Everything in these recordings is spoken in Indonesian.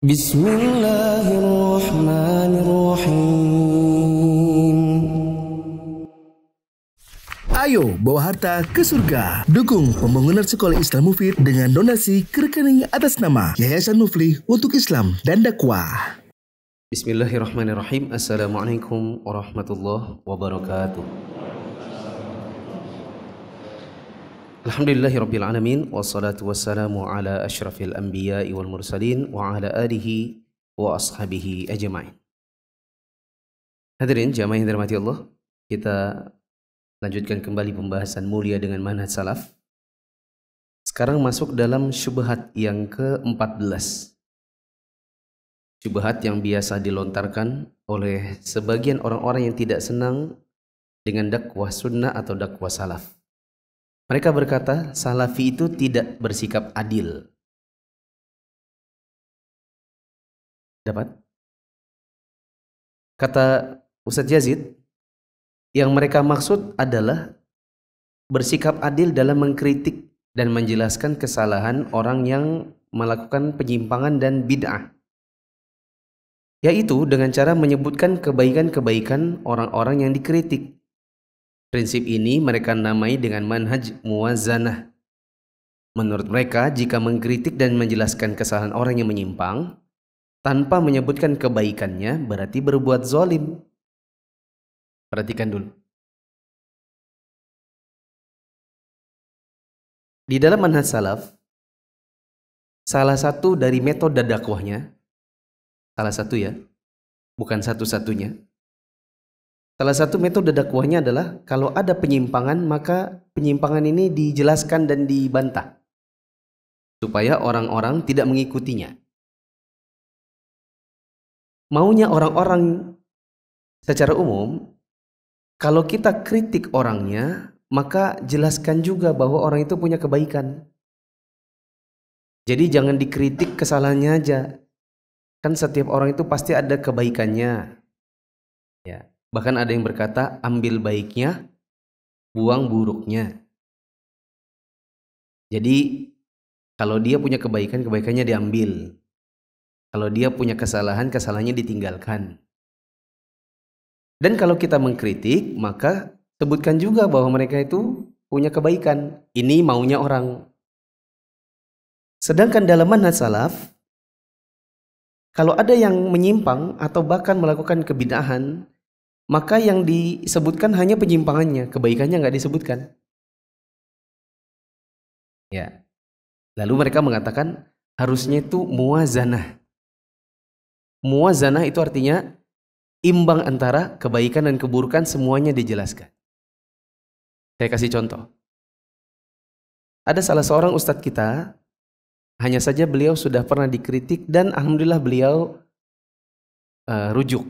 Bismillahirrahmanirrahim. Ayo bawa harta ke surga. Dukung pembangunan sekolah Islam Mufid dengan donasi ke rekening atas nama Yayasan Muflih untuk Islam dan Dakwah. Bismillahirrahmanirrahim. Assalamualaikum warahmatullahi wabarakatuh. Alhamdulillahirabbil alamin wassalatu wassalamu ala asyrafil anbiya'i wal mursalin wa ala alihi wa ashabihi ajma'in. Hadirin jamaah yang dirahmati Allah, kita lanjutkan kembali pembahasan mulia dengan manhaj salaf. Sekarang masuk dalam syubhat yang ke-14. Syubhat yang biasa dilontarkan oleh sebagian orang-orang yang tidak senang dengan dakwah sunnah atau dakwah salaf. Mereka berkata, salafi itu tidak bersikap adil. Dapat? Kata Ustadz Yazid, yang mereka maksud adalah bersikap adil dalam mengkritik dan menjelaskan kesalahan orang yang melakukan penyimpangan dan bid'ah. Yaitu dengan cara menyebutkan kebaikan-kebaikan orang-orang yang dikritik. Prinsip ini mereka namai dengan manhaj muwazanah. Menurut mereka, jika mengkritik dan menjelaskan kesalahan orang yang menyimpang tanpa menyebutkan kebaikannya, berarti berbuat zalim. Perhatikan dulu. Di dalam manhaj salaf, salah satu dari metode dakwahnya, salah satu ya, bukan satu-satunya. Salah satu metode dakwahnya adalah kalau ada penyimpangan, maka penyimpangan ini dijelaskan dan dibantah supaya orang-orang tidak mengikutinya. Maunya orang-orang secara umum, kalau kita kritik orangnya, maka jelaskan juga bahwa orang itu punya kebaikan. Jadi jangan dikritik kesalahannya aja. Kan setiap orang itu pasti ada kebaikannya. Ya. Bahkan ada yang berkata, ambil baiknya, buang buruknya. Jadi, kalau dia punya kebaikan, kebaikannya diambil. Kalau dia punya kesalahan, kesalahannya ditinggalkan. Dan kalau kita mengkritik, maka sebutkan juga bahwa mereka itu punya kebaikan. Ini maunya orang. Sedangkan dalam manhaj salaf, kalau ada yang menyimpang atau bahkan melakukan kebid'ahan, maka yang disebutkan hanya penyimpangannya, kebaikannya nggak disebutkan. Ya. Lalu mereka mengatakan harusnya itu muwazanah. Muwazanah itu artinya imbang antara kebaikan dan keburukan, semuanya dijelaskan. Saya kasih contoh. Ada salah seorang ustadz kita, hanya saja beliau sudah pernah dikritik dan alhamdulillah beliau rujuk.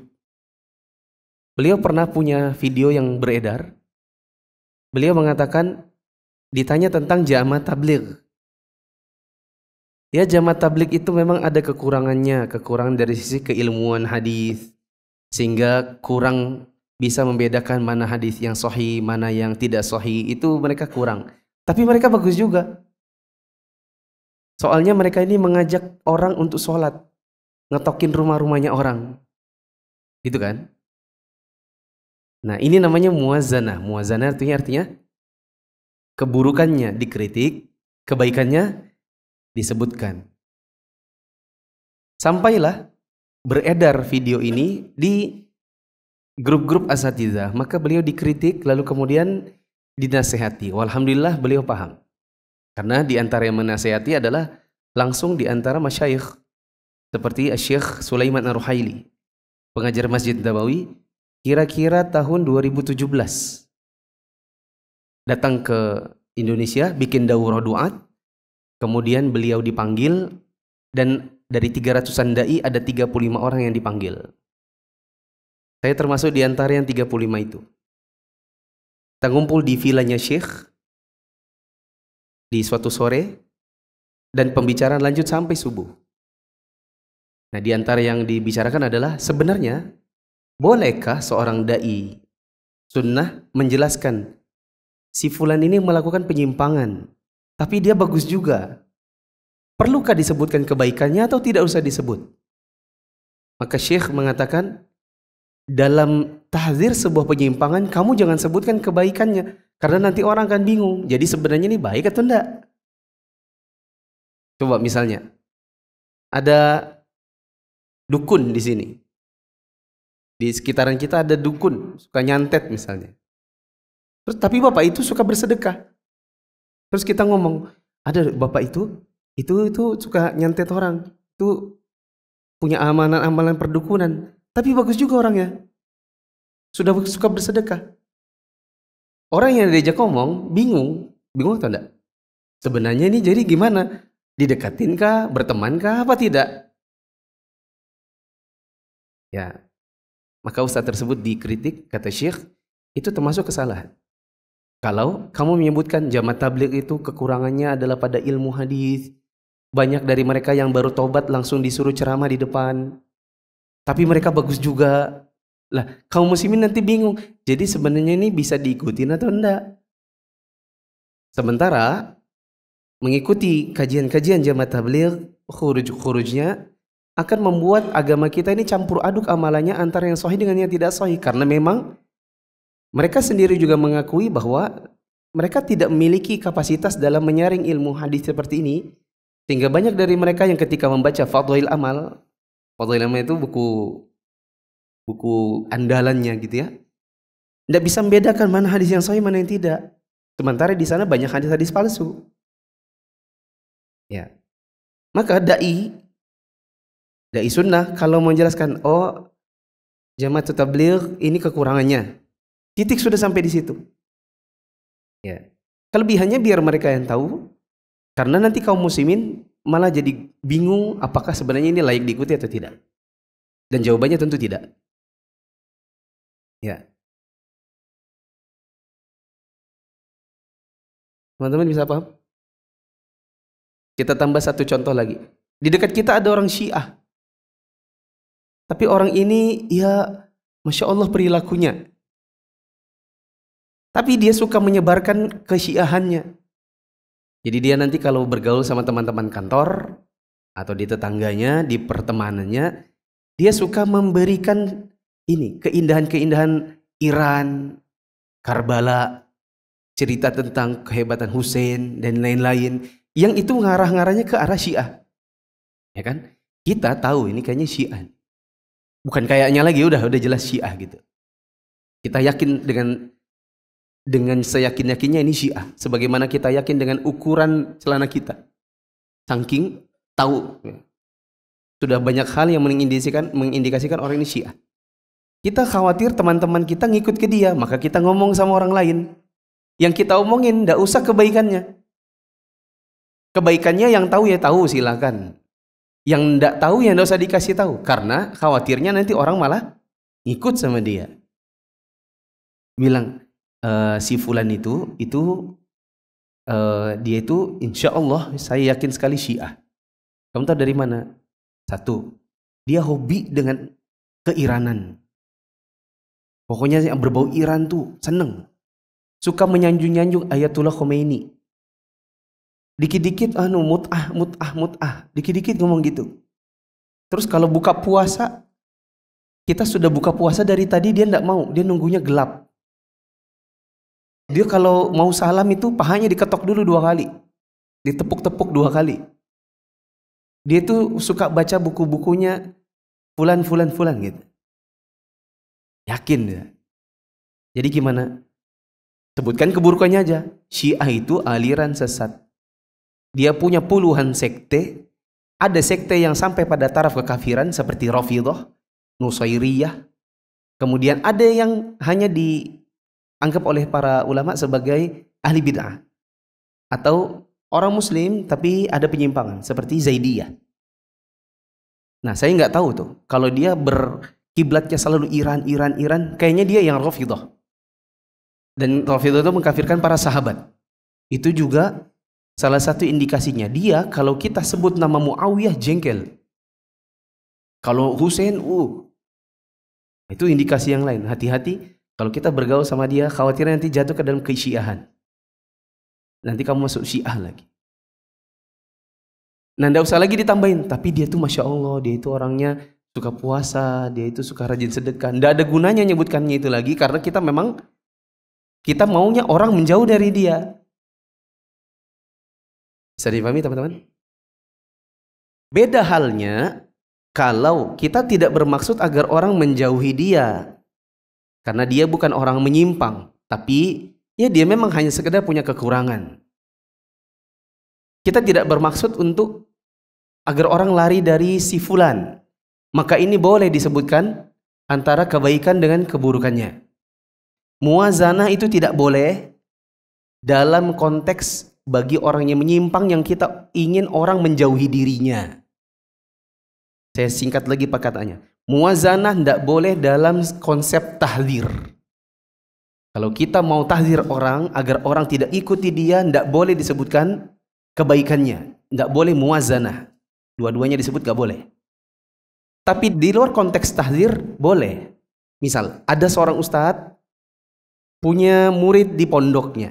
Beliau pernah punya video yang beredar. Beliau mengatakan, ditanya tentang jamaah tabligh. Ya, jamaah tabligh itu memang ada kekurangannya, kekurangan dari sisi keilmuan hadis, sehingga kurang bisa membedakan mana hadis yang sahih, mana yang tidak sahih, itu mereka kurang. Tapi mereka bagus juga. Soalnya mereka ini mengajak orang untuk sholat, ngetokin rumah-rumahnya orang. Gitu kan? Nah, ini namanya muwazanah. Muwazanah artinya keburukannya dikritik, kebaikannya disebutkan. Sampailah beredar video ini di grup-grup asatidzah, maka beliau dikritik lalu kemudian dinasehati. Walhamdulillah beliau paham. Karena di antara yang menasehati adalah langsung di antara masyayikh seperti Syekh Sulaiman Ar-Ruhaili, pengajar Masjid Nabawi. Kira-kira tahun 2017 datang ke Indonesia, bikin daurah duat, kemudian beliau dipanggil, dan dari 300-an dai ada 35 orang yang dipanggil. Saya termasuk di antara yang 35 itu. Kita ngumpul di vilanya Syekh di suatu sore, dan pembicaraan lanjut sampai subuh. Nah, di antara yang dibicarakan adalah sebenarnya bolehkah seorang dai sunnah menjelaskan si fulan ini melakukan penyimpangan, tapi dia bagus juga. Perlukah disebutkan kebaikannya atau tidak usah disebut? Maka Syekh mengatakan, dalam tahzir sebuah penyimpangan, kamu jangan sebutkan kebaikannya, karena nanti orang akan bingung. Jadi sebenarnya ini baik atau enggak? Coba misalnya, ada dukun di sini. Di sekitaran kita ada dukun, suka nyantet misalnya. Terus tapi bapak itu suka bersedekah. Terus kita ngomong, ada bapak itu suka nyantet orang, itu punya amalan-amalan perdukunan, tapi bagus juga orangnya, sudah suka bersedekah. Orang yang diajak ngomong bingung atau enggak? Sebenarnya ini jadi gimana? Didekatin kah, berteman kah, apa tidak? Ya, maka ustadz tersebut dikritik, kata Syekh, itu termasuk kesalahan. Kalau kamu menyebutkan jamaah tabligh itu kekurangannya adalah pada ilmu hadis, banyak dari mereka yang baru tobat langsung disuruh ceramah di depan, tapi mereka bagus juga. Lah, kaum muslimin nanti bingung. Jadi sebenarnya ini bisa diikutin atau enggak? Sementara mengikuti kajian-kajian jamaah tabligh, khurujnya akan membuat agama kita ini campur aduk amalannya antara yang sahih dengan yang tidak sahih, karena memang mereka sendiri juga mengakui bahwa mereka tidak memiliki kapasitas dalam menyaring ilmu hadis seperti ini, sehingga banyak dari mereka yang ketika membaca Fadhail Amal itu buku andalannya gitu ya, tidak bisa membedakan mana hadis yang sahih mana yang tidak. Sementara di sana banyak hadis-hadis palsu. Ya, maka dai sunnah kalau menjelaskan, oh jamaah tabligh ini kekurangannya, titik sudah sampai di situ. Ya, kelebihannya biar mereka yang tahu, karena nanti kaum muslimin malah jadi bingung apakah sebenarnya ini layak diikuti atau tidak. Dan jawabannya tentu tidak. Ya, teman-teman bisa paham? Kita tambah satu contoh lagi. Di dekat kita ada orang Syiah. Tapi orang ini ya Masya Allah perilakunya. Tapi dia suka menyebarkan kesyiahannya. Jadi dia nanti kalau bergaul sama teman-teman kantor atau di tetangganya, di pertemanannya, dia suka memberikan ini keindahan-keindahan Iran, Karbala, cerita tentang kehebatan Hussein dan lain-lain, yang itu ngarah-ngarahnya ke arah Syiah. Ya kan? Kita tahu ini kayaknya Syiah. Bukan kayaknya lagi, udah jelas Syiah gitu. Kita yakin dengan seyakin-yakinnya ini Syiah, sebagaimana kita yakin dengan ukuran celana kita. Saking tahu. Sudah banyak hal yang mengindikasikan orang ini Syiah. Kita khawatir teman-teman kita ngikut ke dia, maka kita ngomong sama orang lain. Yang kita omongin enggak usah kebaikannya. Kebaikannya yang tahu ya tahu, silakan. Yang enggak tahu ya enggak usah dikasih tahu, karena khawatirnya nanti orang malah ngikut sama dia. Bilang, si fulan itu dia itu insya Allah saya yakin sekali Syiah. Kamu tahu dari mana? Satu, dia hobi dengan keiranan. Pokoknya yang berbau Iran tuh seneng. Suka menyanjung-nyanjung Ayatullah Khomeini. Dikit-dikit mut'ah. Dikit-dikit ngomong gitu. Terus kalau buka puasa, kita sudah buka puasa dari tadi, dia enggak mau, dia nunggunya gelap. Dia kalau mau salam itu pahanya diketok dulu 2 kali. Ditepuk-tepuk 2 kali. Dia tuh suka baca buku-bukunya fulan gitu. Yakin dia. Jadi gimana? Sebutkan keburukannya aja. Syiah itu aliran sesat. Dia punya puluhan sekte. Ada sekte yang sampai pada taraf kekafiran seperti Rafidhah, Nusairiyah. Kemudian ada yang hanya dianggap oleh para ulama sebagai ahli bid'ah. Atau orang muslim tapi ada penyimpangan seperti Zaidiyah. Nah, saya nggak tahu tuh. Kalau dia berkiblatnya selalu Iran, kayaknya dia yang Rafidhah. Dan Rafidhah itu mengkafirkan para sahabat. Itu juga salah satu indikasinya. Dia kalau kita sebut nama Muawiyah jengkel. Kalau Hussein, itu indikasi yang lain. Hati-hati kalau kita bergaul sama dia, khawatir nanti jatuh ke dalam kesyiahan. Nanti kamu masuk Syiah lagi. Nah, nggak usah lagi ditambahin. Tapi dia tuh Masya Allah, dia itu orangnya suka puasa, dia itu suka rajin sedekah. Tidak ada gunanya nyebutkannya itu lagi karena kita memang kita maunya orang menjauh dari dia. Bisa dipahami teman-teman? Beda halnya kalau kita tidak bermaksud agar orang menjauhi dia. Karena dia bukan orang menyimpang, tapi ya dia memang hanya sekedar punya kekurangan. Kita tidak bermaksud untuk agar orang lari dari si fulan. Maka ini boleh disebutkan antara kebaikan dengan keburukannya. Muwazanah itu tidak boleh dalam konteks bagi orang yang menyimpang yang kita ingin orang menjauhi dirinya. Saya singkat lagi perkataannya. Muwazanah tidak boleh dalam konsep tahdzir. Kalau kita mau tahdzir orang agar orang tidak ikuti dia, tidak boleh disebutkan kebaikannya. Tidak boleh muwazanah. Dua-duanya disebut gak boleh. Tapi di luar konteks tahdzir boleh. Misal ada seorang ustadz punya murid di pondoknya.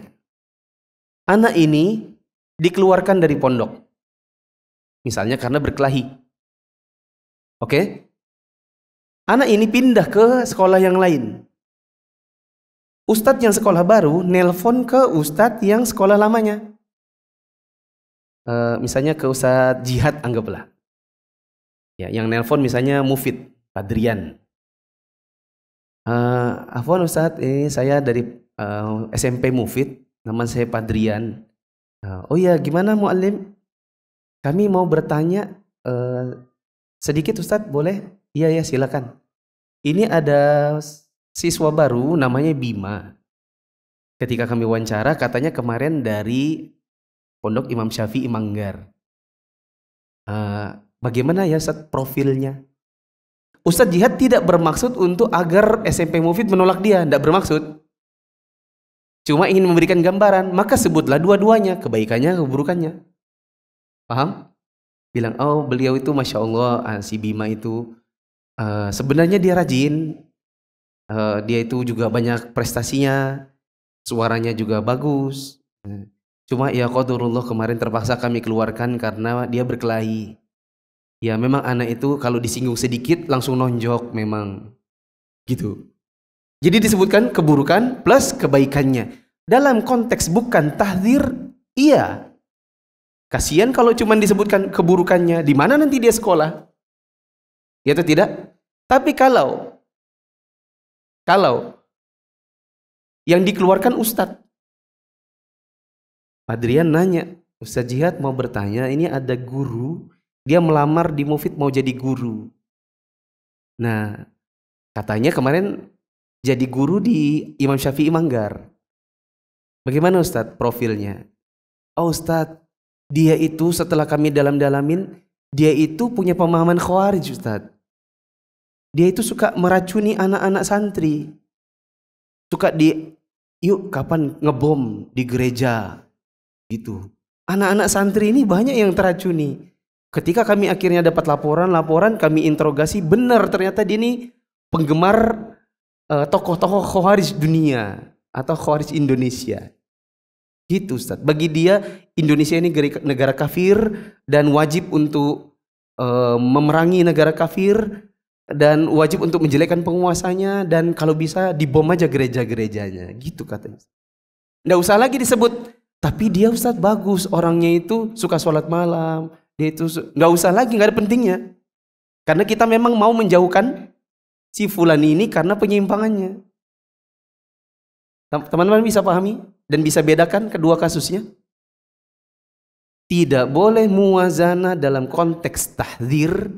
Anak ini dikeluarkan dari pondok. Misalnya karena berkelahi. Oke? Anak ini pindah ke sekolah yang lain. Ustadz yang sekolah baru nelpon ke ustadz yang sekolah lamanya. Misalnya ke Ustadz Jihad anggaplah. Ya, yang nelpon misalnya Mufid, Padrian. Afwan Ustadz, ini saya dari SMP Mufid, nama saya Padrian. Oh ya, gimana Mu'allim? Kami mau bertanya sedikit Ustadz, boleh? Iya ya, silakan. Ini ada siswa baru namanya Bima. Ketika kami wawancara katanya kemarin dari Pondok Imam Syafi'i Manggar. Bagaimana ya Ustadz profilnya? Ustadz Jihad tidak bermaksud untuk agar SMP Mufid menolak dia, tidak bermaksud. Cuma ingin memberikan gambaran, maka sebutlah dua-duanya, kebaikannya, keburukannya. Paham? Bilang, oh beliau itu Masya Allah, si Bima itu sebenarnya dia rajin, dia itu juga banyak prestasinya, suaranya juga bagus. Cuma ya qadarullah kemarin terpaksa kami keluarkan karena dia berkelahi. Ya memang anak itu kalau disinggung sedikit langsung nonjok memang. Gitu. Jadi disebutkan keburukan plus kebaikannya. Dalam konteks bukan tahdzir, iya. Kasihan kalau cuma disebutkan keburukannya, di mana nanti dia sekolah? Ya atau tidak? Tapi kalau yang dikeluarkan ustadz, Adrian nanya, Ustadz Jihad mau bertanya, ini ada guru, dia melamar di Mufid mau jadi guru. Nah, katanya kemarin jadi guru di Imam Syafi'i Manggar. Bagaimana Ustadz profilnya? Oh Ustadz, dia itu setelah kami dalam-dalamin, dia itu punya pemahaman khawarij Ustadz. Dia itu suka meracuni anak-anak santri. Suka yuk kapan ngebom di gereja. Gitu. Anak-anak santri ini banyak yang teracuni. Ketika kami akhirnya dapat laporan kami interogasi, benar ternyata dia ini penggemar tokoh-tokoh khawarij dunia atau khawarij Indonesia. Gitu Ustaz. Bagi dia Indonesia ini negara kafir dan wajib untuk memerangi negara kafir dan wajib untuk menjelekkan penguasanya dan kalau bisa dibom aja gereja-gerejanya. Gitu katanya. Nggak usah lagi disebut. Tapi dia Ustaz bagus, orangnya itu suka sholat malam, dia itu nggak usah lagi, nggak ada pentingnya. Karena kita memang mau menjauhkan si fulan ini karena penyimpangannya. Teman-teman bisa pahami dan bisa bedakan kedua kasusnya? Tidak boleh muwazanah dalam konteks tahdzir,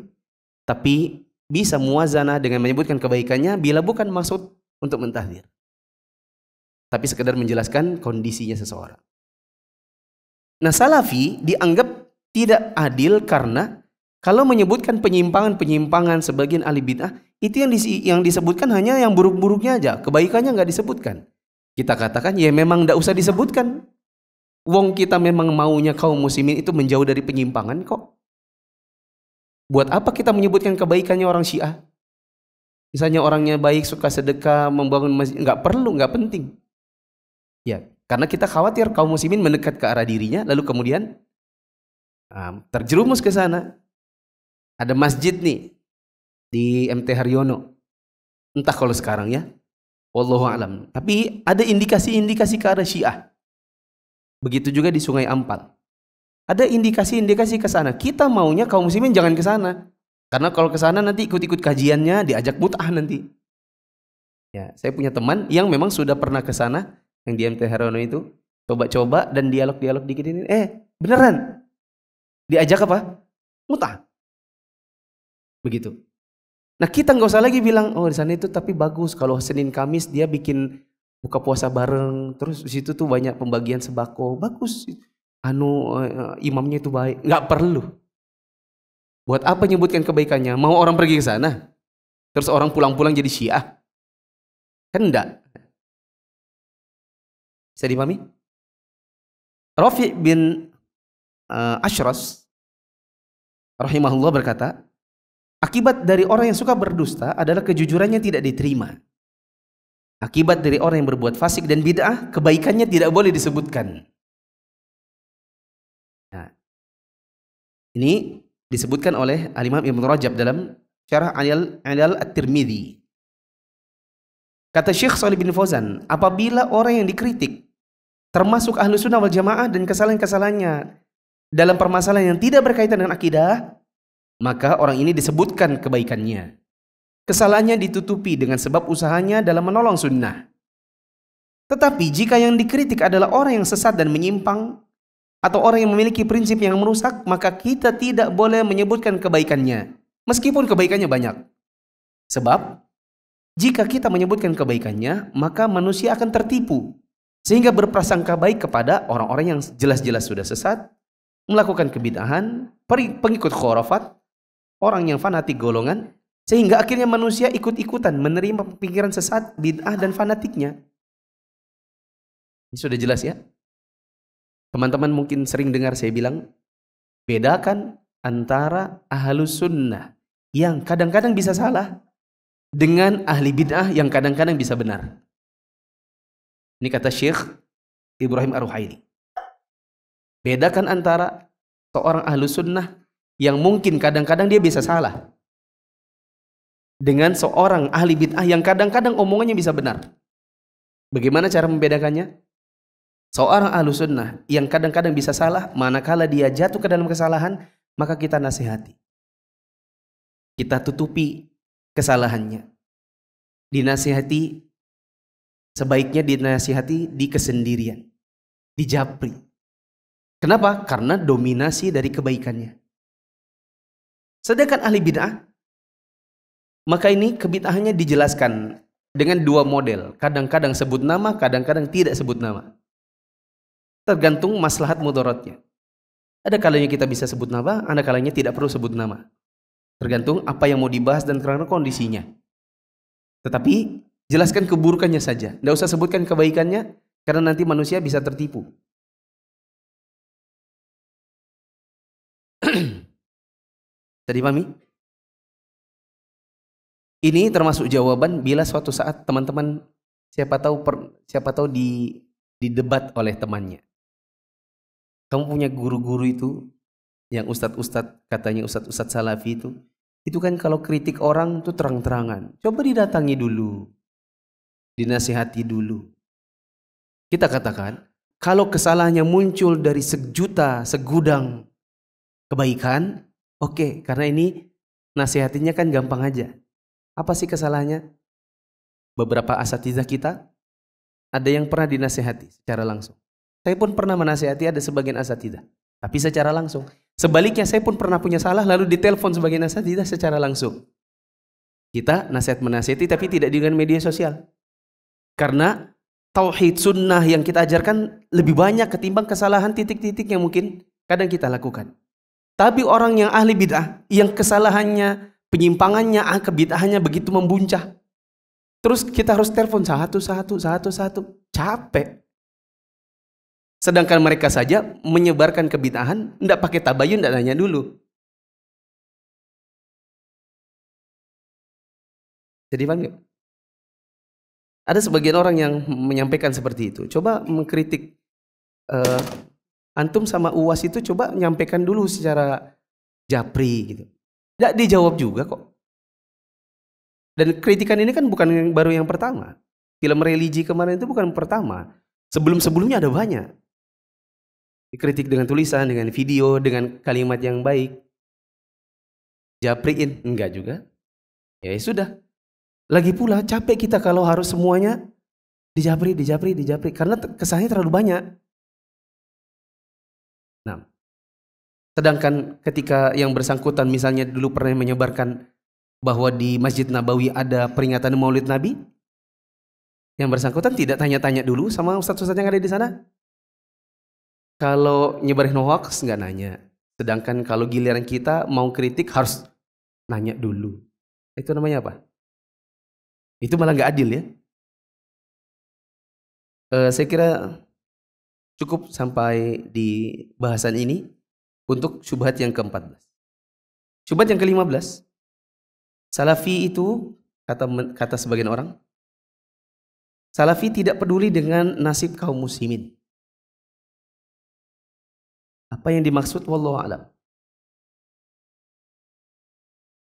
tapi bisa muwazanah dengan menyebutkan kebaikannya bila bukan maksud untuk mentahdzir. Tapi sekedar menjelaskan kondisinya seseorang. Nah, salafi dianggap tidak adil karena kalau menyebutkan penyimpangan-penyimpangan sebagian ahli bid'ah, itu yang disebutkan hanya yang buruk-buruknya aja, kebaikannya nggak disebutkan. Kita katakan ya memang nggak usah disebutkan. Wong kita memang maunya kaum muslimin itu menjauh dari penyimpangan kok. Buat apa kita menyebutkan kebaikannya orang Syiah? Misalnya orangnya baik, suka sedekah, membangun masjid, nggak perlu, nggak penting. Ya, karena kita khawatir kaum muslimin mendekat ke arah dirinya, lalu kemudian terjerumus ke sana. Ada masjid nih, di MT Haryono. Entah kalau sekarang ya. Wallahu a'lam. Tapi ada indikasi-indikasi ke arah Syiah. Begitu juga di Sungai Ampal. Ada indikasi-indikasi ke sana. Kita maunya kaum muslimin jangan ke sana. Karena kalau ke sana nanti ikut-ikut kajiannya, diajak mut'ah nanti. Ya, saya punya teman yang memang sudah pernah ke sana, yang di MT Haryono itu, coba-coba dan dialog-dialog dikit ini, beneran. Diajak apa? Mut'ah. Begitu. Nah, kita nggak usah lagi bilang, oh di sana itu tapi bagus kalau Senin Kamis dia bikin buka puasa bareng, terus di situ tuh banyak pembagian sembako, bagus. Imamnya itu baik, nggak perlu. Buat apa nyebutkan kebaikannya? Mau orang pergi ke sana, terus orang pulang-pulang jadi Syiah? Kan enggak. Bisa dipahami? Rafi' bin Ashras rahimahullah berkata, akibat dari orang yang suka berdusta adalah kejujurannya tidak diterima. Akibat dari orang yang berbuat fasik dan bid'ah, kebaikannya tidak boleh disebutkan. Nah, ini disebutkan oleh Al-Imam Ibn Rajab dalam Syarah Ilal At-Tirmidzi. Kata Syekh Shalih bin Fauzan, apabila orang yang dikritik termasuk ahlu sunnah wal jamaah dan kesalahan-kesalahannya dalam permasalahan yang tidak berkaitan dengan akidah, maka orang ini disebutkan kebaikannya. Kesalahannya ditutupi dengan sebab usahanya dalam menolong sunnah. Tetapi jika yang dikritik adalah orang yang sesat dan menyimpang, atau orang yang memiliki prinsip yang merusak, maka kita tidak boleh menyebutkan kebaikannya, meskipun kebaikannya banyak. Sebab jika kita menyebutkan kebaikannya, maka manusia akan tertipu, sehingga berprasangka baik kepada orang-orang yang jelas-jelas sudah sesat, melakukan kebid'ahan, pengikut khurafat, orang yang fanatik golongan, sehingga akhirnya manusia ikut-ikutan menerima pikiran sesat, bid'ah dan fanatiknya. Ini sudah jelas ya? Teman-teman mungkin sering dengar saya bilang, bedakan antara ahlus sunnah yang kadang-kadang bisa salah dengan ahli bid'ah yang kadang-kadang bisa benar. Ini kata Syekh Ibrahim Ar-Ruhaili. Bedakan antara seorang ahlus sunnah yang mungkin kadang-kadang dia bisa salah dengan seorang ahli bid'ah yang kadang-kadang omongannya bisa benar. Bagaimana cara membedakannya? Seorang ahlus sunnah yang kadang-kadang bisa salah, manakala dia jatuh ke dalam kesalahan, maka kita nasihati. Kita tutupi kesalahannya. Dinasihati, sebaiknya dinasihati di kesendirian, di japri. Kenapa? Karena dominasi dari kebaikannya. Sedangkan ahli bid'ah, maka ini kebid'ahannya dijelaskan dengan dua model. Kadang-kadang sebut nama, kadang-kadang tidak sebut nama. Tergantung maslahat mudaratnya. Ada kalanya kita bisa sebut nama, ada kalanya tidak perlu sebut nama. Tergantung apa yang mau dibahas dan karena kondisinya. Tetapi jelaskan keburukannya saja. Tidak usah sebutkan kebaikannya, karena nanti manusia bisa tertipu. Tadi pahami? Ini termasuk jawaban bila suatu saat teman-teman siapa tahu didebat oleh temannya. Kamu punya guru-guru itu yang ustadz-ustadz, katanya ustadz-ustadz salafi itu kan kalau kritik orang tuh terang-terangan. Coba didatangi dulu, dinasihati dulu. Kita katakan, kalau kesalahannya muncul dari segudang kebaikan, oke, karena ini nasihatinya kan gampang aja. Apa sih kesalahannya? Beberapa asatizah kita ada yang pernah dinasihati secara langsung. Saya pun pernah menasihati ada sebagian asatizah, tapi secara langsung. Sebaliknya saya pun pernah punya salah lalu ditelepon sebagian asatizah secara langsung. Kita menasihati tapi tidak dengan media sosial. Karena tauhid sunnah yang kita ajarkan lebih banyak ketimbang kesalahan titik-titik yang mungkin kadang kita lakukan. Tapi orang yang ahli bid'ah, yang kesalahannya, penyimpangannya, kebid'ahannya begitu membuncah, terus kita harus telepon satu, capek. Sedangkan mereka saja menyebarkan kebid'ahan, tidak pakai tabayun, tidak nanya dulu. Jadi paham gak? Ada sebagian orang yang menyampaikan seperti itu. Coba mengkritik antum sama UAS itu, coba menyampaikan dulu secara japri gitu. Tidak dijawab juga kok. Dan kritikan ini kan bukan yang baru yang pertama. Film religi kemarin itu bukan pertama. Sebelum-sebelumnya ada banyak. Dikritik dengan tulisan, dengan video, dengan kalimat yang baik. Japriin, enggak juga. Ya sudah. Lagi pula capek kita kalau harus semuanya dijapri. Karena kesannya terlalu banyak. Nah, sedangkan ketika yang bersangkutan misalnya dulu pernah menyebarkan bahwa di Masjid Nabawi ada peringatan Maulid Nabi, yang bersangkutan tidak tanya-tanya dulu sama ustadz-ustadz yang ada di sana. Kalau nyebarin hoax nggak nanya. Sedangkan kalau giliran kita mau kritik harus nanya dulu. Itu namanya apa? Itu malah nggak adil ya. Saya kira cukup sampai di bahasan ini untuk syubhat yang ke-14. Syubhat yang ke-15, Salafi itu kata sebagian orang, Salafi tidak peduli dengan nasib kaum muslimin. Apa yang dimaksud wallahu a'lam.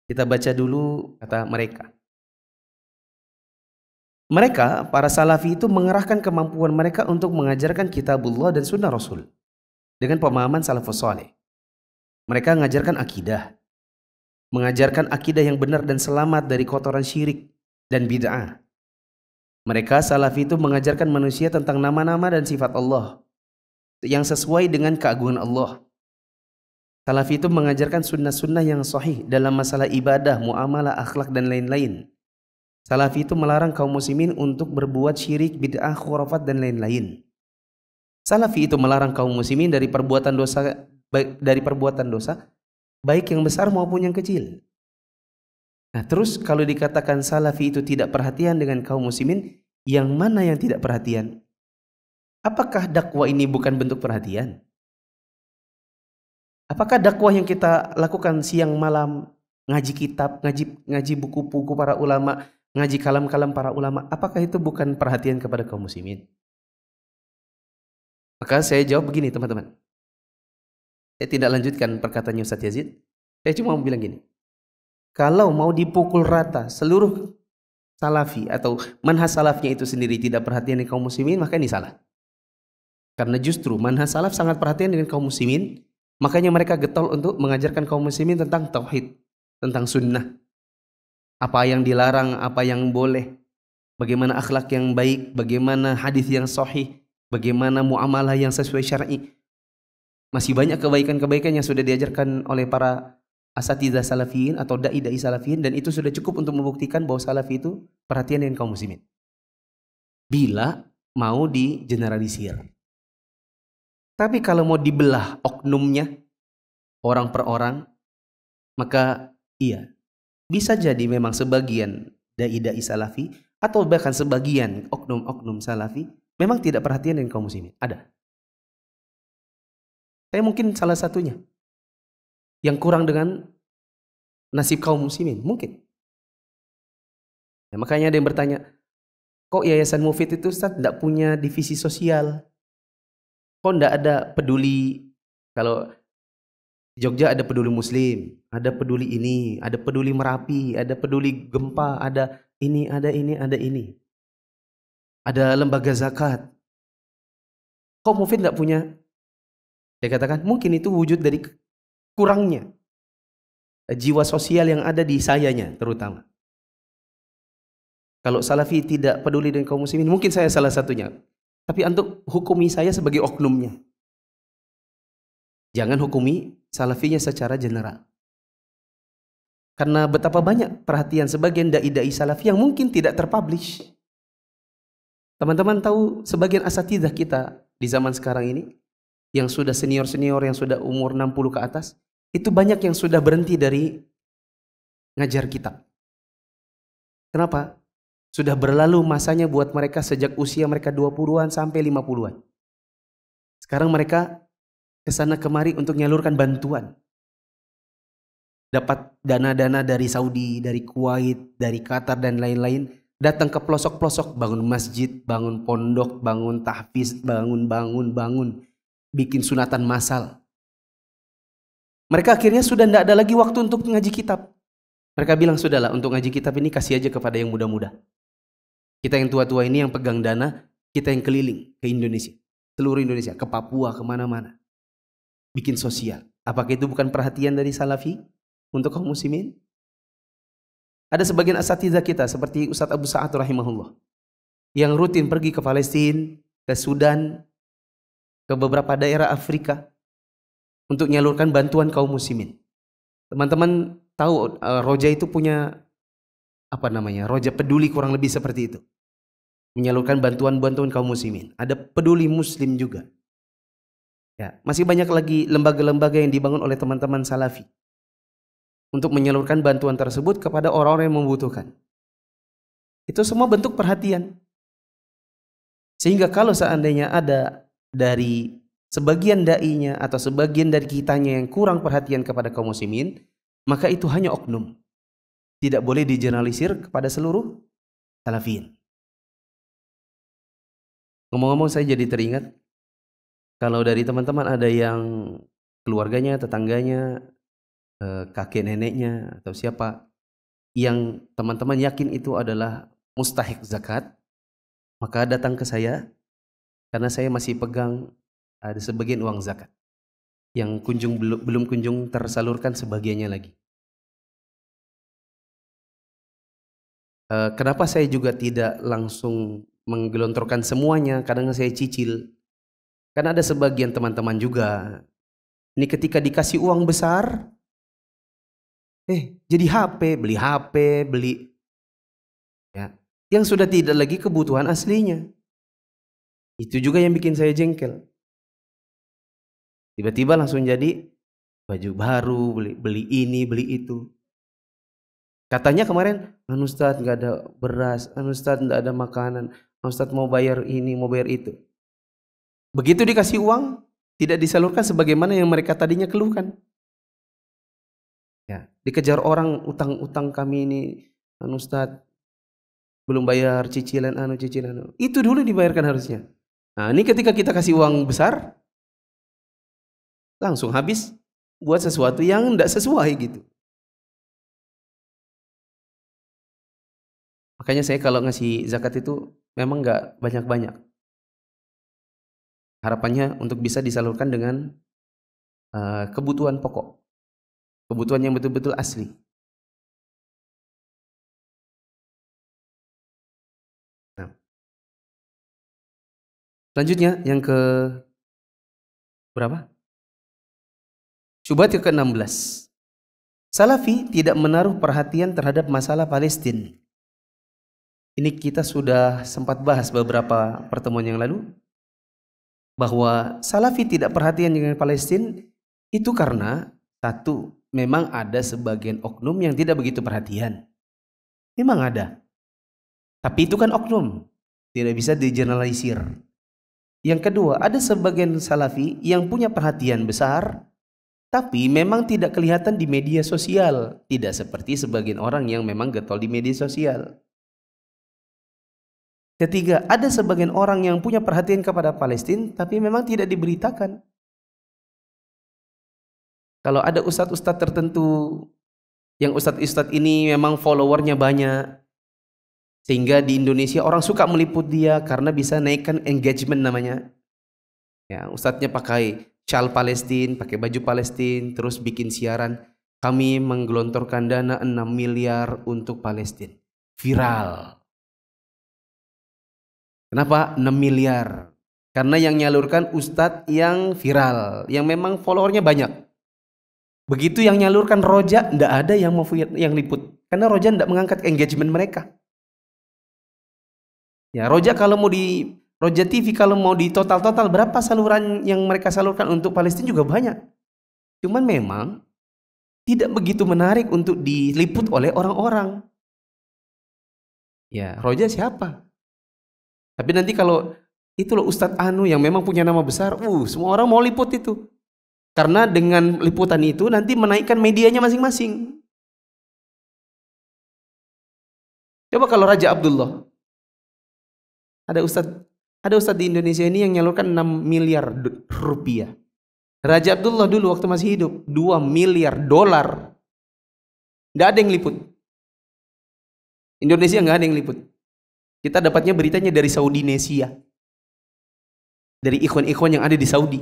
Kita baca dulu kata mereka. Mereka, para Salafi itu mengerahkan kemampuan mereka untuk mengajarkan kitabullah dan sunnah Rasul dengan pemahaman salafus saleh. Mereka mengajarkan akidah, mengajarkan akidah yang benar dan selamat dari kotoran syirik dan bid'ah. Mereka Salafi itu mengajarkan manusia tentang nama-nama dan sifat Allah yang sesuai dengan keagungan Allah. Salafi itu mengajarkan sunnah-sunnah yang sahih dalam masalah ibadah, muamalah, akhlak dan lain-lain. Salafi itu melarang kaum muslimin untuk berbuat syirik, bid'ah, khurafat dan lain-lain. Salafi itu melarang kaum muslimin dari perbuatan dosa, baik yang besar maupun yang kecil. Nah, terus kalau dikatakan Salafi itu tidak perhatian dengan kaum muslimin, yang mana yang tidak perhatian? Apakah dakwah ini bukan bentuk perhatian? Apakah dakwah yang kita lakukan siang malam, ngaji kitab, ngaji buku-buku para ulama, ngaji kalam-kalam para ulama, apakah itu bukan perhatian kepada kaum muslimin? Maka saya jawab begini teman-teman. Saya tidak lanjutkan perkataannya Ustaz Yazid. Saya cuma mau bilang gini. Kalau mau dipukul rata seluruh Salafi atau manhaj salafnya itu sendiri tidak perhatian dengan kaum muslimin, maka ini salah. Karena justru manhaj salaf sangat perhatian dengan kaum muslimin, makanya mereka getol untuk mengajarkan kaum muslimin tentang tauhid, tentang sunnah. Apa yang dilarang, apa yang boleh, bagaimana akhlak yang baik, bagaimana hadis yang sahih, bagaimana muamalah yang sesuai syar'i. Masih banyak kebaikan-kebaikan yang sudah diajarkan oleh para asatidzah salafiyin atau dai-dai salafiyin, dan itu sudah cukup untuk membuktikan bahwa salafi itu perhatian dengan kaum muslimin. Bila mau digeneralisir. Tapi kalau mau dibelah oknumnya, orang per orang, maka iya, bisa jadi memang sebagian dai-dai salafi atau bahkan sebagian oknum-oknum salafi memang tidak perhatian dengan kaum muslimin. Ada. Saya mungkin salah satunya yang kurang dengan nasib kaum muslimin, mungkin. Nah, makanya ada yang bertanya, kok Yayasan Mufid itu Ustaz tidak punya divisi sosial? Kok tidak ada peduli? Kalau Jogja ada peduli muslim, ada peduli ini, ada peduli Merapi, ada peduli gempa, ada ini, ada ini, ada ini. Ada lembaga zakat. Kok Mufid tidak punya? Saya katakan mungkin itu wujud dari kurangnya jiwa sosial yang ada di sayanya terutama. Kalau Salafi tidak peduli dengan kaum muslimin, mungkin saya salah satunya. Tapi untuk hukumi saya sebagai oknumnya. Jangan hukumi Salafinya secara general. Karena betapa banyak perhatian sebagian dai-dai Salafi yang mungkin tidak terpublish. Teman-teman tahu sebagian asatidzah kita di zaman sekarang ini yang sudah senior-senior, yang sudah umur 60 ke atas, itu banyak yang sudah berhenti dari ngajar kitab. Kenapa? Sudah berlalu masanya buat mereka sejak usia mereka 20-an sampai 50-an. Sekarang mereka kesana kemari untuk menyalurkan bantuan. Dapat dana-dana dari Saudi, dari Kuwait, dari Qatar dan lain-lain. Datang ke pelosok-pelosok, bangun masjid, bangun pondok, bangun tahfiz, bangun. Bikin sunatan massal. Mereka akhirnya sudah tidak ada lagi waktu untuk ngaji kitab. Mereka bilang, sudahlah untuk ngaji kitab ini kasih aja kepada yang muda-muda. Kita yang tua-tua ini yang pegang dana, kita yang keliling ke Indonesia. Seluruh Indonesia, ke Papua, kemana-mana. Bikin sosial. Apakah itu bukan perhatian dari Salafi untuk kaum muslimin? Ada sebagian asatidzah kita seperti Ustadz Abu Sa'ad rahimahullah yang rutin pergi ke Palestina, ke Sudan, ke beberapa daerah Afrika untuk menyalurkan bantuan kaum muslimin. Teman-teman tahu Roja itu punya Roja peduli kurang lebih seperti itu. Menyalurkan bantuan-bantuan kaum muslimin. Ada peduli muslim juga. Ya, masih banyak lagi lembaga-lembaga yang dibangun oleh teman-teman Salafi untuk menyalurkan bantuan tersebut kepada orang-orang yang membutuhkan. Itu semua bentuk perhatian. Sehingga kalau seandainya ada dari sebagian da'inya atau sebagian dari kitanya yang kurang perhatian kepada kaum muslimin, maka itu hanya oknum. Tidak boleh digeneralisir kepada seluruh salafin. Ngomong-ngomong, saya jadi teringat kalau dari teman-teman ada yang keluarganya, tetangganya, kakek neneknya atau siapa yang teman-teman yakin itu adalah mustahik zakat, maka datang ke saya karena saya masih pegang ada sebagian uang zakat yang belum kunjung tersalurkan sebagiannya lagi. Kenapa saya juga tidak langsung menggelontorkan semuanya, kadang saya cicil. Karena ada sebagian teman-teman juga, ini ketika dikasih uang besar, jadi HP, beli ya, yang sudah tidak lagi kebutuhan aslinya. Itu juga yang bikin saya jengkel. Tiba-tiba langsung jadi baju baru, beli ini, beli itu. Katanya kemarin, Ustadz nggak ada beras, Ustadz nggak ada makanan, Ustadz mau bayar ini, mau bayar itu. Begitu dikasih uang, tidak disalurkan sebagaimana yang mereka tadinya keluhkan. Ya, dikejar orang, utang kami ini, Ustadz belum bayar cicilan, cicilan. Itu dulu dibayarkan harusnya. Nah, ini ketika kita kasih uang besar, langsung habis buat sesuatu yang tidak sesuai gitu. Makanya saya kalau ngasih zakat itu memang nggak banyak-banyak. Harapannya untuk bisa disalurkan dengan kebutuhan pokok. Kebutuhan yang betul-betul asli. Nah. Selanjutnya yang ke berapa? Syubhat yang ke-16. Salafi tidak menaruh perhatian terhadap masalah Palestina. Ini kita sudah sempat bahas beberapa pertemuan yang lalu. Bahwa Salafi tidak perhatian dengan Palestina itu karena satu, memang ada sebagian oknum yang tidak begitu perhatian. Memang ada. Tapi itu kan oknum, tidak bisa digeneralisir. Yang kedua, ada sebagian Salafi yang punya perhatian besar, tapi memang tidak kelihatan di media sosial. Tidak seperti sebagian orang yang memang getol di media sosial. Ketiga, ada sebagian orang yang punya perhatian kepada Palestina, tapi memang tidak diberitakan. Kalau ada ustadz-ustadz tertentu, yang ustadz-ustadz ini memang followernya banyak, sehingga di Indonesia orang suka meliput dia karena bisa naikkan engagement namanya. Ya, ustadznya pakai syal Palestina, pakai baju Palestina, terus bikin siaran, kami menggelontorkan dana 6 miliar untuk Palestina. Viral. Kenapa 6 miliar? Karena yang nyalurkan ustadz yang viral, yang memang followernya banyak. Begitu yang nyalurkan Roja, tidak ada yang mau yang liput. Karena Roja tidak mengangkat engagement mereka. Ya, Roja kalau mau di Roja TV kalau mau di total berapa saluran yang mereka salurkan untuk Palestina juga banyak. Cuman memang tidak begitu menarik untuk diliput oleh orang-orang. Ya, Roja siapa? Tapi nanti kalau itu loh Ustadz Anu yang memang punya nama besar, semua orang mau liput itu. Karena dengan liputan itu nanti menaikkan medianya masing-masing. Coba kalau Raja Abdullah. Ada ustadz di Indonesia ini yang nyalurkan 6 miliar rupiah. Raja Abdullah dulu waktu masih hidup 2 miliar dolar. Nggak ada yang liput. Indonesia nggak ada yang liput. Kita dapatnya beritanya dari Saudi Nesia. Dari ikhwan-ikhwan yang ada di Saudi.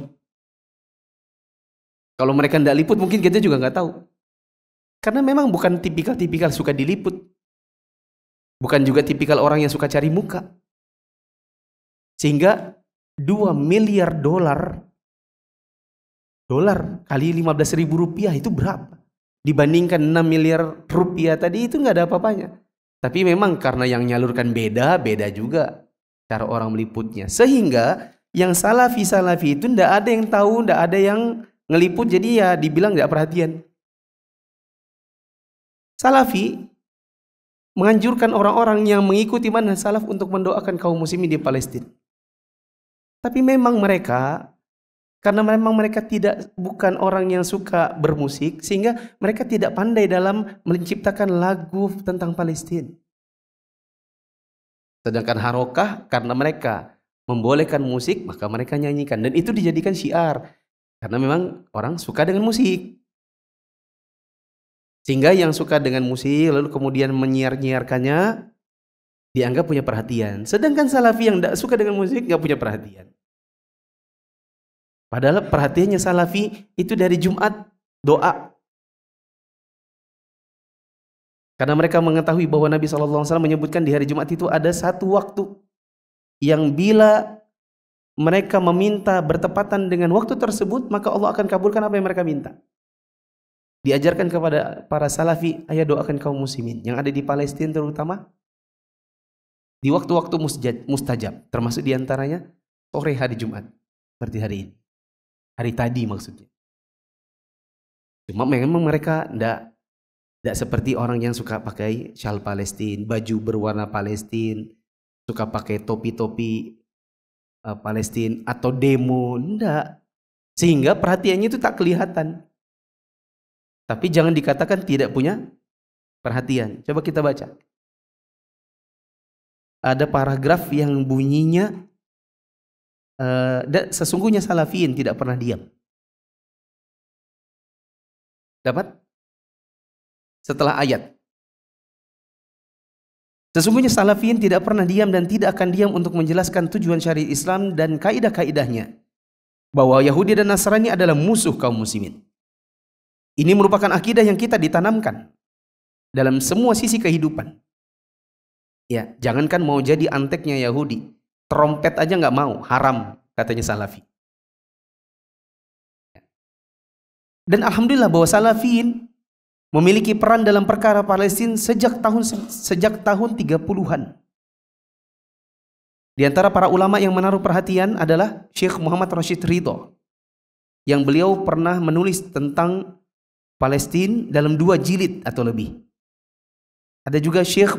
Kalau mereka nggak liput mungkin kita juga nggak tahu. Karena memang bukan tipikal-tipikal suka diliput. Bukan juga tipikal orang yang suka cari muka. Sehingga 2 miliar dolar kali 15.000 rupiah itu berapa? Dibandingkan 6 miliar rupiah tadi itu nggak ada apa-apanya. Tapi memang karena yang nyalurkan beda juga cara orang meliputnya. Sehingga yang salafi itu ndak ada yang tahu, ndak ada yang ngeliput, jadi ya dibilang nggak perhatian. Salafi menganjurkan orang-orang yang mengikuti manhaj salaf untuk mendoakan kaum muslimin di Palestina. Tapi memang mereka, karena memang mereka bukan orang yang suka bermusik, sehingga mereka tidak pandai dalam menciptakan lagu tentang Palestina. Sedangkan harokah, karena mereka membolehkan musik, maka mereka nyanyikan. Dan itu dijadikan syiar. Karena memang orang suka dengan musik. Sehingga yang suka dengan musik, lalu kemudian menyiar-nyiarkannya, dianggap punya perhatian. Sedangkan salafi yang tidak suka dengan musik, nggak punya perhatian. Padahal perhatiannya salafi itu dari Jumat doa. Karena mereka mengetahui bahwa Nabi SAW menyebutkan di hari Jumat itu ada satu waktu yang bila mereka meminta bertepatan dengan waktu tersebut, maka Allah akan kabulkan apa yang mereka minta. Diajarkan kepada para salafi, ayo doakan kaum muslimin yang ada di Palestina terutama di waktu-waktu mustajab, termasuk diantaranya sore hari Jumat seperti hari ini. Hari tadi maksudnya. Cuma memang mereka tidak seperti orang yang suka pakai syal Palestina, baju berwarna Palestina, suka pakai topi-topi Palestina atau demo, enggak. Sehingga perhatiannya itu tak kelihatan. Tapi jangan dikatakan tidak punya perhatian. Coba kita baca. Ada paragraf yang bunyinya sesungguhnya salafiyin tidak pernah diam. Dapat? Setelah ayat. Sesungguhnya salafiyin tidak pernah diam dan tidak akan diam untuk menjelaskan tujuan syariat Islam dan kaidah-kaidahnya. Bahwa Yahudi dan Nasrani adalah musuh kaum muslimin. Ini merupakan akidah yang kita ditanamkan dalam semua sisi kehidupan. Ya, jangankan mau jadi anteknya Yahudi, trompet aja nggak mau, haram katanya salafi. Dan alhamdulillah bahwa salafiyin memiliki peran dalam perkara Palestina sejak tahun 30-an. Di antara para ulama yang menaruh perhatian adalah Syekh Muhammad Rashid Ridho, yang beliau pernah menulis tentang Palestina dalam 2 jilid atau lebih. Ada juga Syekh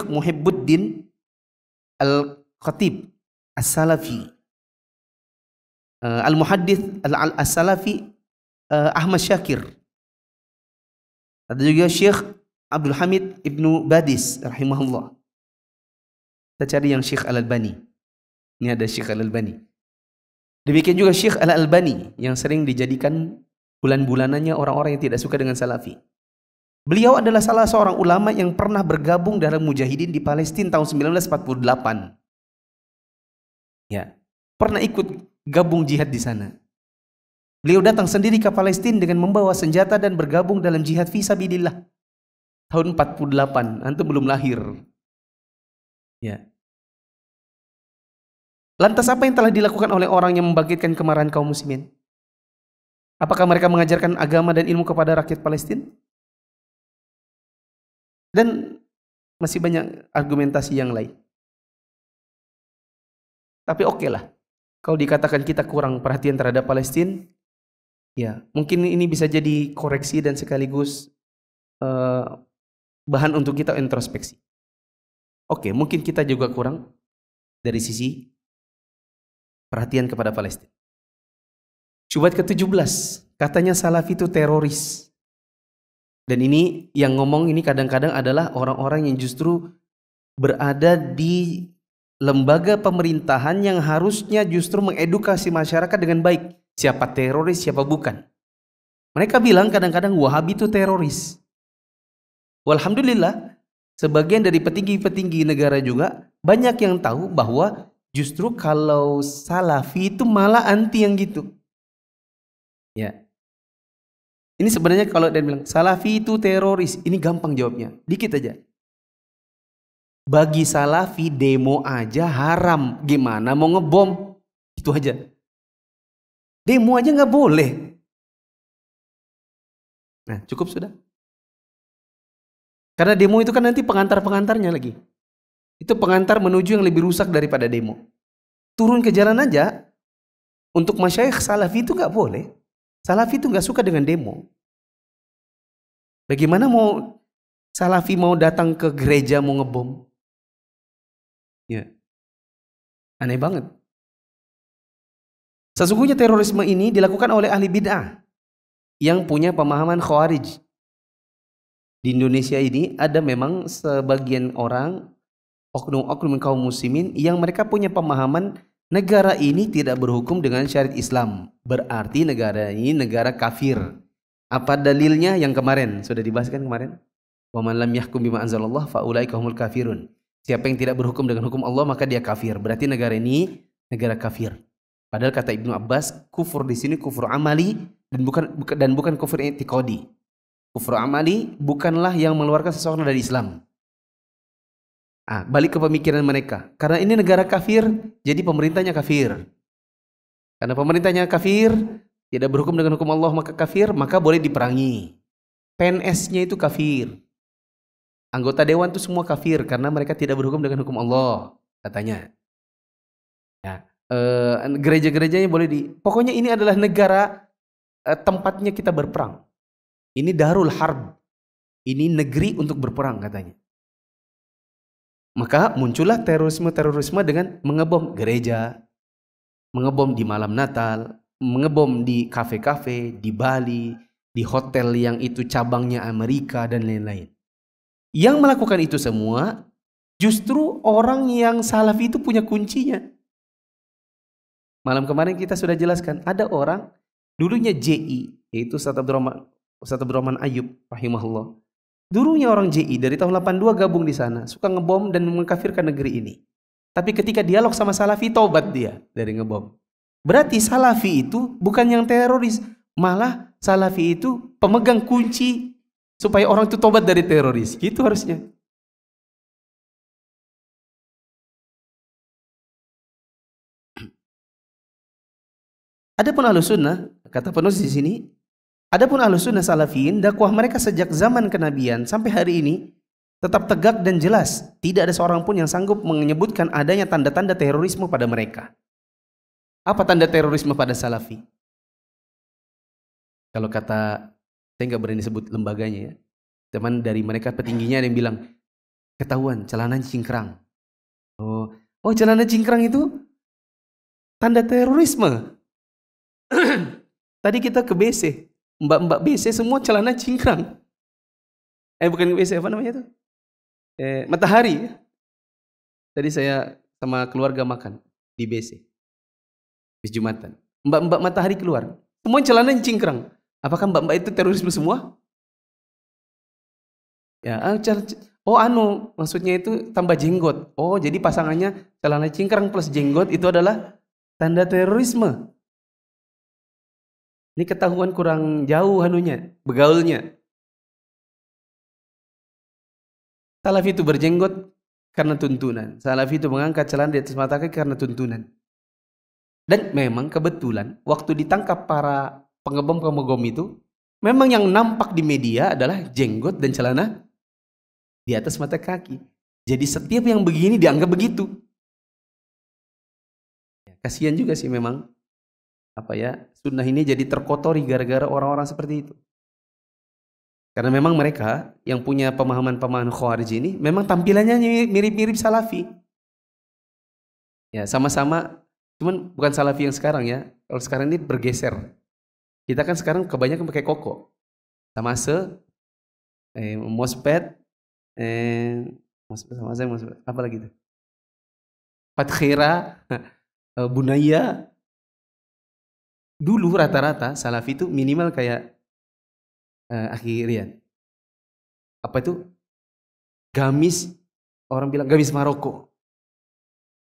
Muhibbuddin Al-Khatib As-Salafi, Al-Muhaddith As-Salafi Ahmad Syakir. Ada juga Syekh Abdul Hamid Ibnu Badis rahimahullah. Kita cari yang Syekh Al-Albani. Ini ada Syekh Al-Albani. Demikian juga Syekh Al-Albani yang sering dijadikan bulan-bulanannya orang-orang yang tidak suka dengan salafi. Beliau adalah salah seorang ulama yang pernah bergabung dalam mujahidin di Palestina tahun 1948. Ya, pernah ikut gabung jihad di sana. Beliau datang sendiri ke Palestina dengan membawa senjata dan bergabung dalam jihad fisabilillah. Tahun 48, antum belum lahir. Ya. Lantas apa yang telah dilakukan oleh orang yang membangkitkan kemarahan kaum muslimin? Apakah mereka mengajarkan agama dan ilmu kepada rakyat Palestina? Dan masih banyak argumentasi yang lain. Tapi oke lah. Kalau dikatakan kita kurang perhatian terhadap Palestina, ya mungkin ini bisa jadi koreksi dan sekaligus bahan untuk kita introspeksi. Oke, mungkin kita juga kurang dari sisi perhatian kepada Palestina. Syubhat ke-17, katanya Salafi itu teroris. Dan ini yang ngomong ini kadang-kadang adalah orang-orang yang justru berada di lembaga pemerintahan yang harusnya justru mengedukasi masyarakat dengan baik. Siapa teroris, siapa bukan. Mereka bilang kadang-kadang Wahabi itu teroris. Walhamdulillah, sebagian dari petinggi-petinggi negara juga banyak yang tahu bahwa justru kalau Salafi itu malah anti yang gitu. Ya. Ini sebenarnya kalau dia bilang Salafi itu teroris, ini gampang jawabnya, dikit aja. Bagi Salafi demo aja haram, gimana mau ngebom? Itu aja. Demo aja nggak boleh. Nah, cukup sudah. Karena demo itu kan nanti pengantar-pengantarnya lagi. Itu pengantar menuju yang lebih rusak daripada demo. Turun ke jalan aja. Untuk masyayikh Salafi itu nggak boleh. Salafi itu nggak suka dengan demo. Bagaimana mau Salafi mau datang ke gereja mau ngebom? Ya, aneh banget. Sesungguhnya terorisme ini dilakukan oleh ahli bid'ah yang punya pemahaman khawarij. Di Indonesia ini ada memang sebagian orang, oknum-oknum kaum muslimin yang mereka punya pemahaman negara ini tidak berhukum dengan syariat Islam. Berarti negara ini negara kafir. Apa dalilnya yang kemarin? Sudah dibahas kan kemarin? Wa man lam yahkum bima anzalallah fa ulaika humul kafirun. Siapa yang tidak berhukum dengan hukum Allah maka dia kafir. Berarti negara ini negara kafir. Padahal kata Ibnu Abbas, kufur di sini kufur amali dan bukan kufur i'tiqadi. Kufur amali bukanlah yang mengeluarkan seseorang dari Islam. Balik ke pemikiran mereka. Karena ini negara kafir, jadi pemerintahnya kafir. Karena pemerintahnya kafir, tidak berhukum dengan hukum Allah maka kafir, maka boleh diperangi. PNS-nya itu kafir. Anggota dewan itu semua kafir karena mereka tidak berhukum dengan hukum Allah, katanya. Ya. Gereja-gerejanya boleh pokoknya ini adalah negara tempatnya kita berperang. Ini darul harb. Ini negeri untuk berperang katanya. Maka muncullah terorisme dengan mengebom gereja, mengebom di malam Natal, mengebom di kafe-kafe, di Bali, di hotel yang itu cabangnya Amerika dan lain-lain. Yang melakukan itu semua justru orang yang Salafi itu punya kuncinya. Malam kemarin kita sudah jelaskan, ada orang dulunya JI, yaitu Ustaz Abdurrahman Ayub rahimahullah. Dulunya orang JI dari tahun 82 gabung di sana, suka ngebom dan mengkafirkan negeri ini. Tapi ketika dialog sama Salafi, taubat dia dari ngebom. Berarti Salafi itu bukan yang teroris, malah Salafi itu pemegang kunci supaya orang itu taubat dari teroris. Gitu harusnya. Adapun Ahlus Sunnah, kata penulis di sini, adapun Ahlus Sunnah Salafiyin, dakwah mereka sejak zaman kenabian sampai hari ini tetap tegak dan jelas. Tidak ada seorang pun yang sanggup menyebutkan adanya tanda-tanda terorisme pada mereka. Apa tanda terorisme pada Salafi? Kalau kata, saya nggak berani sebut lembaganya ya. Teman dari mereka petingginya ada yang bilang, ketahuan celana cingkrang. Oh celana cingkrang itu tanda terorisme. Tadi kita ke BC, mbak-mbak BC semua celana cingkrang. Bukan BC, apa namanya itu? Matahari. Tadi saya sama keluarga makan di BC. Habis Jumatan. Mbak-mbak Matahari keluar. Semua celana cingkrang. Apakah mbak-mbak itu terorisme semua? Ya, maksudnya itu tambah jenggot. Oh, jadi pasangannya celana cingkrang plus jenggot itu adalah tanda terorisme. Ini ketahuan kurang jauh begaulnya. Salafi itu berjenggot karena tuntunan. Salafi itu mengangkat celana di atas mata kaki karena tuntunan. Dan memang kebetulan waktu ditangkap para pengebom itu, memang yang nampak di media adalah jenggot dan celana di atas mata kaki. Jadi setiap yang begini dianggap begitu. Kasihan juga sih memang. Sunnah ini jadi terkotori gara-gara orang-orang seperti itu. Karena memang mereka yang punya pemahaman-pemahaman khawarij ini memang tampilannya mirip-mirip Salafi. Ya, sama-sama, cuman bukan Salafi yang sekarang ya. Kalau sekarang ini bergeser. Kita kan sekarang kebanyakan pakai koko. Mospet, apa lagi itu? Fathira, Bunaya. Dulu rata-rata Salafi itu minimal kayak akhirian. Apa itu? Gamis, orang bilang gamis Maroko.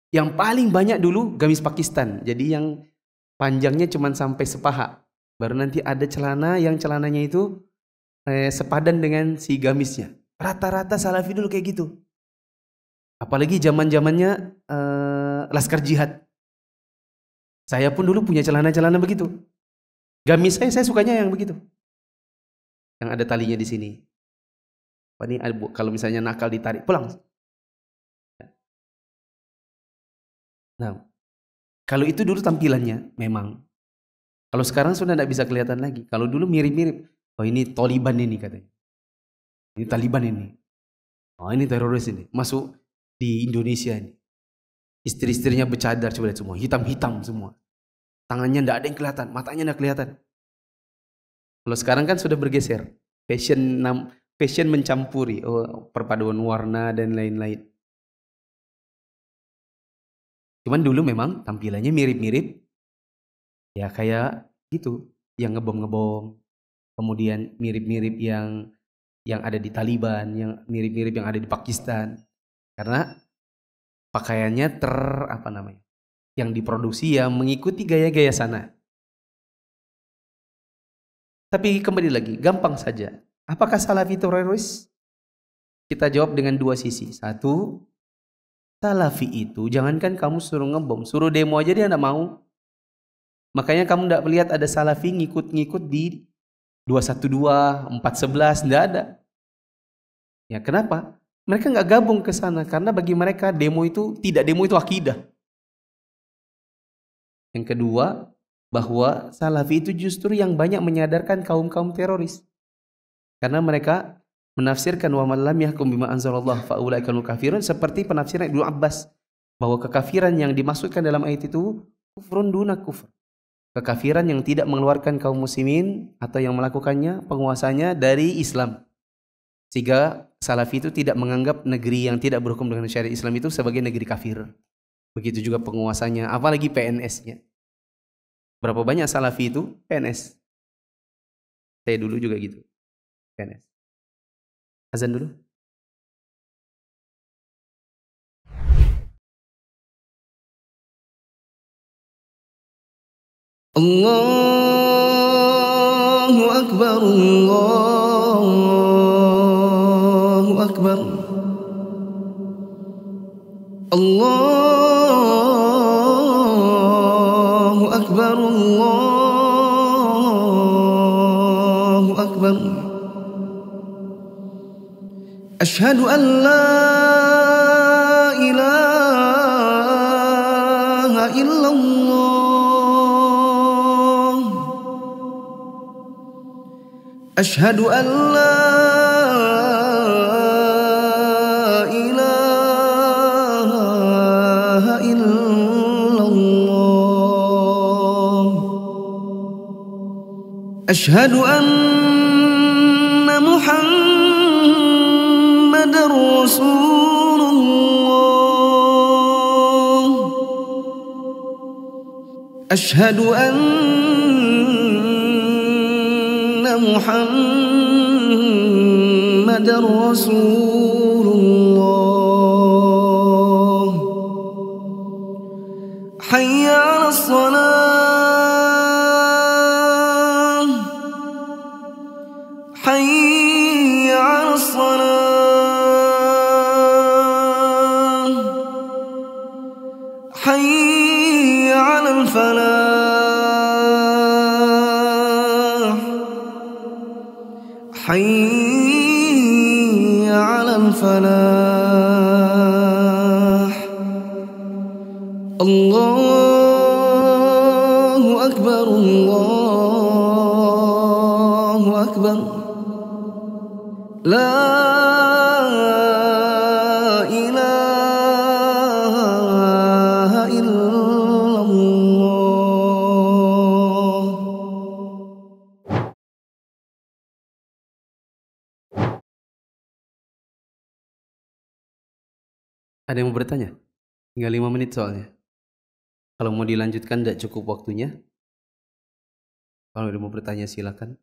Yang paling banyak dulu gamis Pakistan. Jadi yang panjangnya cuma sampai sepaha. Baru nanti ada celana yang celananya itu sepadan dengan si gamisnya. Rata-rata Salafi dulu kayak gitu. Apalagi zaman-zamannya Laskar Jihad. Saya pun dulu punya celana-celana begitu. Gamis saya sukanya yang begitu. Yang ada talinya di sini. Ini kalau misalnya nakal ditarik pulang. Nah, kalau itu dulu tampilannya memang. Kalau sekarang sudah tidak bisa kelihatan lagi. Kalau dulu mirip-mirip. Oh ini Taliban ini katanya. Ini Taliban ini. Oh ini teroris ini. Masuk di Indonesia ini. Istri-istrinya bercadar, coba lihat semua. Hitam-hitam semua. Tangannya tidak ada yang kelihatan. Matanya tidak kelihatan. Kalau sekarang kan sudah bergeser. Fashion mencampuri. Oh, perpaduan warna dan lain-lain. Cuman dulu memang tampilannya mirip-mirip. Ya kayak gitu. Yang ngebom-ngebom. Kemudian mirip-mirip yang ada di Taliban. Yang mirip-mirip yang ada di Pakistan. Karena pakaiannya yang diproduksi yang mengikuti gaya-gaya sana. Tapi kembali lagi, gampang saja. Apakah Salafi itu teroris? Kita jawab dengan dua sisi. Satu, Salafi itu jangankan kamu suruh ngebom, suruh demo aja dia tidak mau. Makanya kamu tidak melihat ada Salafi ngikut-ngikut di 212, 411, tidak ada. Ya kenapa? Mereka nggak gabung ke sana karena bagi mereka tidak demo itu akidah. Yang kedua, bahwa Salafi itu justru yang banyak menyadarkan kaum-kaum teroris. Karena mereka menafsirkan wa man lam yahkum bima anzalallah fa ulaika humul kafirun seperti penafsiran Ibnu Abbas bahwa kekafiran yang dimaksudkan dalam ayat itu kufrun duna kufr. Kekafiran yang tidak mengeluarkan kaum muslimin atau yang melakukannya penguasanya dari Islam. Sehingga Salafi itu tidak menganggap negeri yang tidak berhukum dengan syariat Islam itu sebagai negeri kafir. Begitu juga penguasanya, apalagi PNS-nya. Berapa banyak Salafi itu PNS? Saya dulu juga gitu. PNS. Azan dulu. Allahu Akbar, Allahu Akbar, Allahu Akbar, Allahu Akbar. Ashhadu an la ilaha illallah. Ashhadu an la ilaha illallah. Ashhadu anna Muhammadar Rasulullah. Ashhadu anna Muhammadar Rasulullah. Hayya 'alas salah, hayya 'alas salah, hayya 'alal falah, hayya 'alal falah. Allahu Akbar, Allahu Akbar. La ilaha illallah. Ada yang mau bertanya? Tinggal 5 menit soalnya. Kalau mau dilanjutkan tidak cukup waktunya. Kalau ada mau bertanya silakan.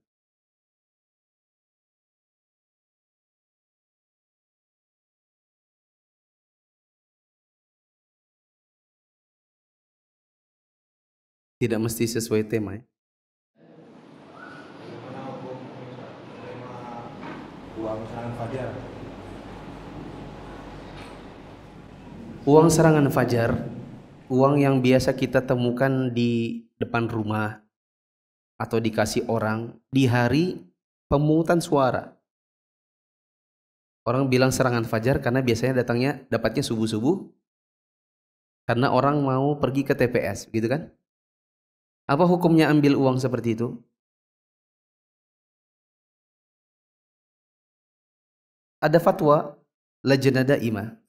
Tidak mesti sesuai tema ya. Uang serangan fajar. Uang serangan fajar, uang yang biasa kita temukan di depan rumah atau dikasih orang di hari pemungutan suara. Orang bilang serangan fajar karena biasanya dapatnya subuh-subuh karena orang mau pergi ke TPS, gitu kan? Apa hukumnya ambil uang seperti itu? Ada fatwa Lajnah Daimah.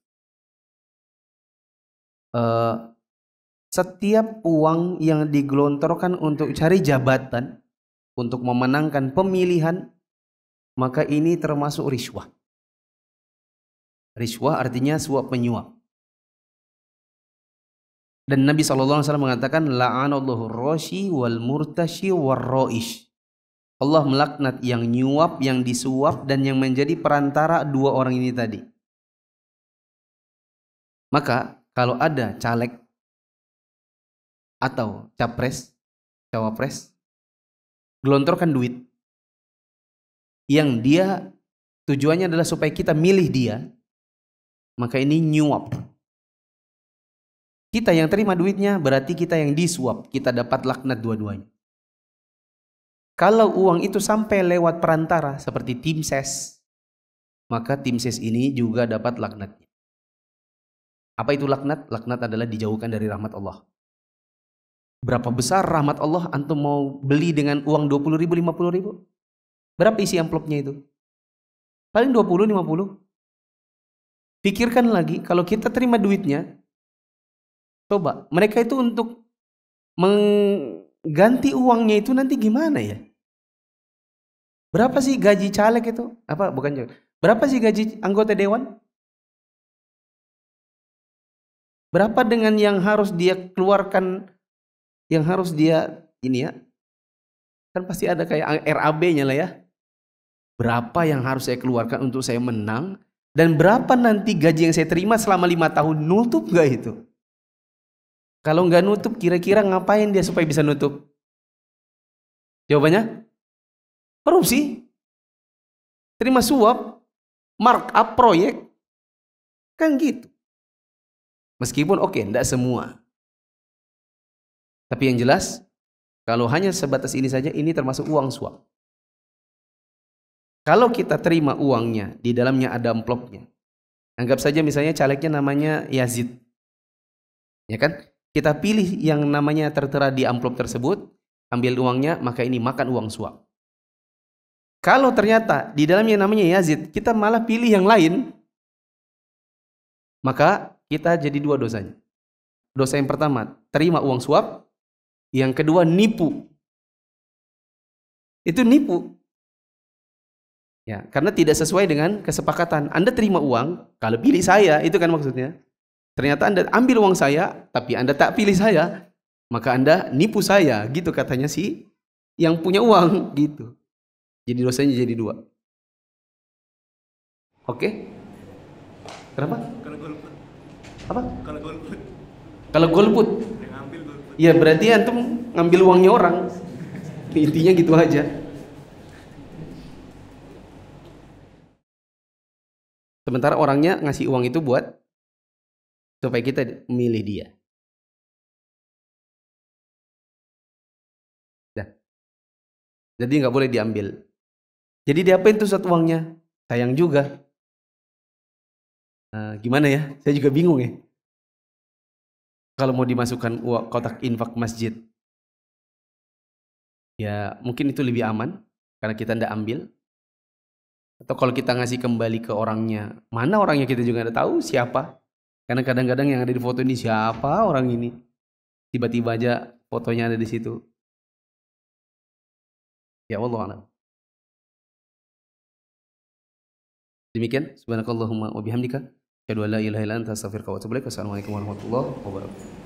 Setiap uang yang digelontorkan untuk cari jabatan, untuk memenangkan pemilihan, maka ini termasuk riswah. Riswah artinya suap menyuap. Dan Nabi SAW mengatakan, la'anallahu rashi wal murtashi wal ra'ish. Allah melaknat yang nyuap, yang disuap, dan yang menjadi perantara dua orang ini tadi. Maka kalau ada caleg atau capres, cawapres, gelontorkan duit yang dia tujuannya adalah supaya kita milih dia, maka ini nyuap. Kita yang terima duitnya berarti kita yang disuap, kita dapat laknat dua-duanya. Kalau uang itu sampai lewat perantara seperti tim ses, maka tim ses ini juga dapat laknatnya. Apa itu laknat? Laknat adalah dijauhkan dari rahmat Allah. Berapa besar rahmat Allah antum mau beli dengan uang 20 ribu, 50 ribu? Berapa isi amplopnya itu? Paling 20, 50. Pikirkan lagi, kalau kita terima duitnya, coba, mereka itu untuk mengganti uangnya itu nanti gimana ya? Berapa sih gaji caleg itu? Apa, bukan caleg. Berapa sih gaji anggota dewan? Berapa dengan yang harus dia keluarkan, yang harus dia ini ya? Kan pasti ada kayak RAB-nya lah ya. Berapa yang harus saya keluarkan untuk saya menang? Dan berapa nanti gaji yang saya terima selama 5 tahun? Nutup gak itu? Kalau nggak nutup, kira-kira ngapain dia supaya bisa nutup? Jawabannya? Korupsi. Terima suap, markup proyek. Kan gitu. Meskipun oke, enggak semua. Tapi yang jelas, kalau hanya sebatas ini saja, ini termasuk uang suap. Kalau kita terima uangnya, di dalamnya ada amplopnya. Anggap saja misalnya calegnya namanya Yazid. Ya kan? Kita pilih yang namanya tertera di amplop tersebut, ambil uangnya, maka ini makan uang suap. Kalau ternyata di dalamnya namanya Yazid, kita malah pilih yang lain, maka kita jadi dua dosanya. Dosa yang pertama, terima uang suap. Yang kedua, nipu. Itu nipu. Ya, karena tidak sesuai dengan kesepakatan. Anda terima uang, kalau pilih saya, itu kan maksudnya. Ternyata Anda ambil uang saya, tapi Anda tak pilih saya, maka Anda nipu saya, gitu katanya si yang punya uang, gitu. Jadi dosanya jadi dua. Oke? Kenapa? Kalau golput. Apa? Kalau golput. Kalau golput? Yang ambil golput. Ya berarti antum ngambil uangnya orang. Intinya gitu aja. Sementara orangnya ngasih uang itu buat supaya kita memilih dia. Dah. Jadi nggak boleh diambil. Jadi diapain tuh satu uangnya? Sayang juga. Gimana ya? Saya juga bingung ya. Kalau mau dimasukkan uang kotak infak masjid, ya mungkin itu lebih aman karena kita ndak ambil. Atau kalau kita ngasih kembali ke orangnya, mana orangnya kita juga nggak tahu siapa. Karena kadang-kadang yang ada di foto ini siapa orang ini? Tiba-tiba aja fotonya ada di situ. Ya Allah a'lam. Demikian, subhanakallahumma wa bihamdika, asyhadu an la ilaha illa anta, astaghfiruka wa atubu ilaik. Wassalamualaikum warahmatullahi wabarakatuh.